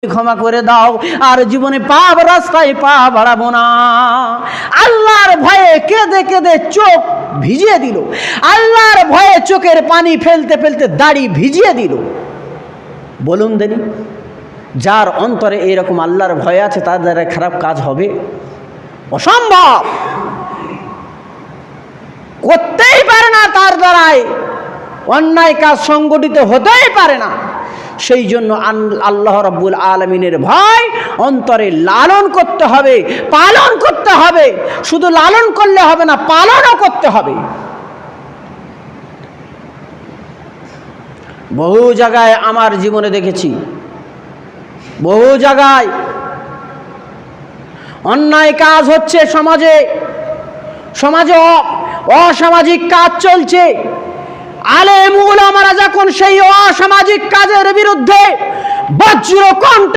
ক্ষমা করে দাও, আর জীবনে পাপ রাস্তায় পা বাড়াবো না। আল্লাহর ভয়ে কেঁদে কেঁদে চোখ ভিজিয়ে দিল, আল্লাহর ভয়ে চোখের পানি ফেলতে ফেলতে দাড়ি ভিজিয়ে দিল। বলুন দেনি, যার অন্তরে এইরকম আল্লাহর ভয় আছে তার দ্বারা খারাপ কাজ হবে? অসম্ভব, করতেই পারে না, তার দ্বারাই অন্যায় কাজ সংগঠিত হতেই পারে না। সেই জন্য আল্লাহ রাব্বুল আলামিনের ভয় অন্তরে লালন করতে হবে, পালন করতে হবে। শুধু লালন করলে হবে না, পালনও করতে হবে। বহু জায়গায় আমার জীবনে দেখেছি, বহু জায়গায় অন্যায় কাজ হচ্ছে, সমাজে অসামাজিক কাজ চলছে। আলেম উলামারা যখন সেই অসামাজিক কাজের বিরুদ্ধে বজ্র কণ্ঠে